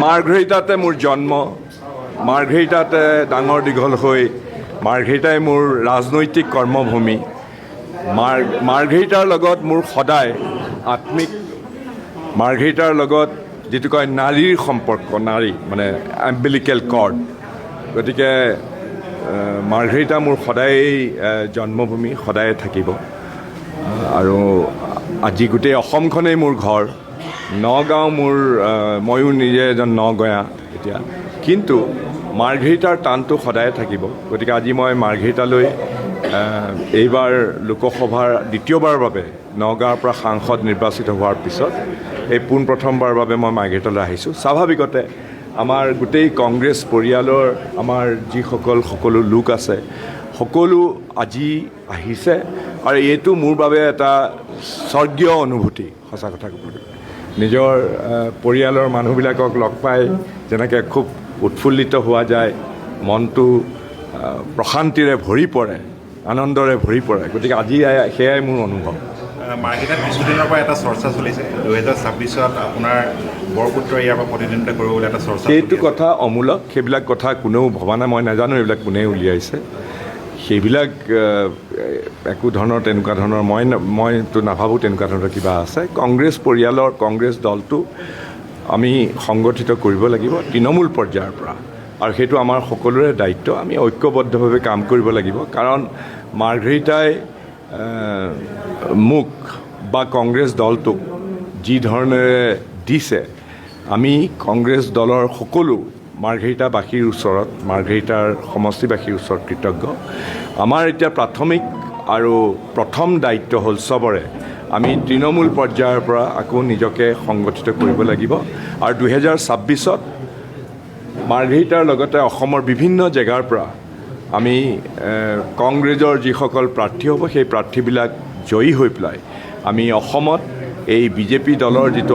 মাৰ্ঘেৰিটাতে মোৰ জন্ম, মাৰ্ঘেৰিটাতে ডাঙৰ দীঘল হৈ মাৰ্ঘেৰিটাই মোৰ ৰাজনৈতিক কৰ্মভূমি। মাৰ্ঘেৰিটাৰ লগত মোৰ সদায় আত্মিক, মাৰ্ঘেৰিটাৰ লগত যিটো কয় নাৰীৰ সম্পৰ্ক, নাৰী মানে এম্বিলিকেল কৰ্ড। গতিকে মাৰ্ঘেৰিটা মোৰ সদায়েই জন্মভূমি, সদায় থাকিব। আৰু আজি গোটেই অসমখনেই মোৰ ঘৰ। নগাঁও মোৰ, ময়ো নিজে এজন নগঞা এতিয়া, কিন্তু মাৰ্ঘেৰিটাৰ টানটো সদায় থাকিব। গতিকে আজি মই মাৰ্ঘেৰিটালৈ এইবাৰ লোকসভাৰ দ্বিতীয়বাৰৰ বাবে নগাঁৱৰ পৰা সাংসদ নিৰ্বাচিত হোৱাৰ পিছত এই পোনপ্ৰথমবাৰৰ বাবে মই মাৰ্ঘেৰিটালৈ আহিছোঁ। স্বাভাৱিকতে আমাৰ গোটেই কংগ্ৰেছ পৰিয়ালৰ আমাৰ যিসকল সকলো লোক আছে, সকলো আজি আহিছে। আৰু এইটো মোৰ বাবে এটা স্বৰ্গীয় অনুভূতি। সঁচা কথা ক'বলৈ নিজৰ পৰিয়ালৰ মানুহবিলাকক লগ পাই যেনেকৈ খুব উৎফুল্লিত হোৱা যায়, মনটো প্ৰশান্তিৰে ভৰি পৰে, আনন্দৰে ভৰি পৰে। গতিকে আজি সেয়াই মোৰ অনুভৱ। মাৰ্ঘেৰিটাত কিছুদিনৰ পৰা এটা চৰ্চা চলিছে, 2026ত আপোনাৰ বৰপুত্ৰ ইয়াৰ পৰা প্ৰতিদ্বন্দ্বিতা কৰিব বুলি এটা চৰ্চা। সেইটো কথা অমূলক, সেইবিলাক কথা কোনেও ভবা নাই। মই নাজানো এইবিলাক কোনে উলিয়াইছে। সেইবিলাক একো ধৰণৰ তেনেকুৱা ধৰণৰ মইতো নাভাবোঁ তেনেকুৱা ধৰণৰ কিবা আছে। কংগ্ৰেছ পৰিয়ালৰ, কংগ্ৰেছ দলটো আমি সংগঠিত কৰিব লাগিব তৃণমূল পৰ্যায়ৰ পৰা, আৰু সেইটো আমাৰ সকলোৰে দায়িত্ব। আমি ঐক্যবদ্ধভাৱে কাম কৰিব লাগিব, কাৰণ মাৰ্ঘেৰিটাই মোক বা কংগ্ৰেছ দলটোক যি ধৰণেৰে দিছে, আমি কংগ্ৰেছ দলৰ সকলো মাৰ্ঘেৰিটাবাসীৰ ওচৰত, মাৰ্ঘেৰিটাৰ সমষ্টিবাসীৰ ওচৰত কৃতজ্ঞ। আমাৰ এতিয়া প্ৰাথমিক আৰু প্ৰথম দায়িত্ব হ'ল চবৰে আমি তৃণমূল পৰ্যায়ৰ পৰা আকৌ নিজকে সংগঠিত কৰিব লাগিব। আৰু 2026ত মাৰ্ঘেৰিটাৰ লগতে অসমৰ বিভিন্ন জেগাৰ পৰা আমি কংগ্ৰেছৰ যিসকল প্ৰাৰ্থী হ'ব, সেই প্ৰাৰ্থীবিলাক জয়ী হৈ পেলাই আমি অসমত এই বিজেপি দলৰ যিটো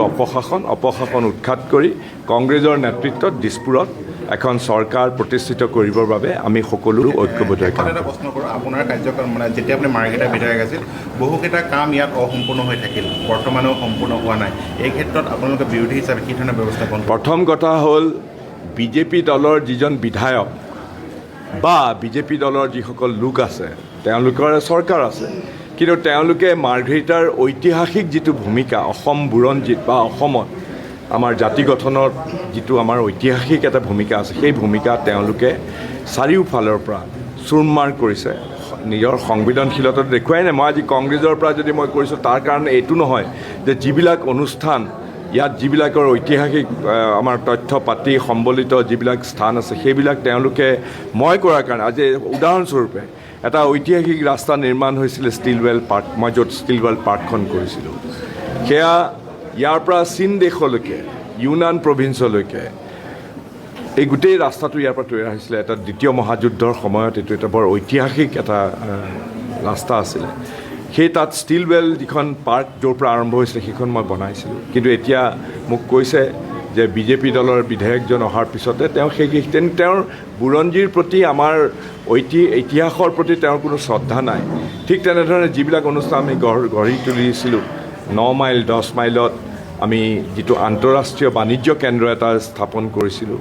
অপশাসন উৎখাত কৰি কংগ্ৰেছৰ নেতৃত্বত দিছপুৰত এখন চৰকাৰ প্ৰতিষ্ঠিত কৰিবৰ বাবে আমি সকলো ঐক্যবদ্ধ। এটা প্ৰশ্ন কৰোঁ, আপোনাৰ কাৰ্যকাল মানে যেতিয়া আপুনি মাৰ্ঘেৰিটা বিধায়ক আছিল, বহুকেইটা কাম ইয়াত অসম্পূৰ্ণ হৈ থাকিল, বৰ্তমানেও সম্পূৰ্ণ হোৱা নাই। এই ক্ষেত্ৰত আপোনালোকে বিৰোধী হিচাপে কি ধৰণৰ ব্যৱস্থা গ্ৰহণ? প্ৰথম কথা হ'ল, বিজেপি দলৰ যিজন বিধায়ক বা বিজেপি দলৰ যিসকল লোক আছে, তেওঁলোকৰ চৰকাৰ আছে, কিন্তু তেওঁলোকে মাৰ্ঘেৰিটাৰ ঐতিহাসিক যিটো ভূমিকা, অসম বুৰঞ্জীত বা অসমত আমাৰ জাতি গঠনত যিটো আমাৰ ঐতিহাসিক এটা ভূমিকা আছে, সেই ভূমিকা তেওঁলোকে চাৰিওফালৰ পৰা চূৰমাৰ কৰিছে। নিজৰ সংবেদনশীলতা দেখুৱাই নাই। মই আজি কংগ্ৰেছৰ পৰা যদি মই কৰিছোঁ, তাৰ কাৰণে এইটো নহয় যে যিবিলাক অনুষ্ঠান ইয়াত, যিবিলাকৰ ঐতিহাসিক আমাৰ তথ্য পাতি সম্বলিত যিবিলাক স্থান আছে, সেইবিলাক তেওঁলোকে মই কৰাৰ কাৰণে, আজি উদাহৰণস্বৰূপে এটা ঐতিহাসিক ৰাস্তা নিৰ্মাণ হৈছিলে ষ্টিলৱেল পাৰ্ক, মই য'ত ষ্টিলৱেল পাৰ্কখন কৰিছিলোঁ, সেয়া ইয়াৰ পৰা চীন দেশলৈকে, ইউনান প্ৰভিন্সলৈকে এই গোটেই ৰাস্তাটো ইয়াৰ পৰা তৈয়াৰ হৈছিলে। এটা দ্বিতীয় মহাযুদ্ধৰ সময়ত এইটো এটা বৰ ঐতিহাসিক এটা ৰাস্তা আছিলে। সেই তাত ষ্টিলৱেল যিখন পাৰ্ক য'ৰ পৰা আৰম্ভ হৈছিলে, সেইখন মই বনাইছিলোঁ। কিন্তু এতিয়া মোক কৈছে যে বিজেপি দলৰ বিধায়কজন অহাৰ পিছতে তেওঁৰ বুৰঞ্জীৰ প্ৰতি, আমাৰ ইতিহাসৰ প্ৰতি তেওঁৰ কোনো শ্ৰদ্ধা নাই। ঠিক তেনেধৰণে যিবিলাক অনুষ্ঠান আমি গঢ়ি তুলিছিলোঁ, 9 মাইল 10 মাইলত আমি যিটো আন্তঃৰাষ্ট্ৰীয় বাণিজ্য কেন্দ্ৰ এটা স্থাপন কৰিছিলোঁ,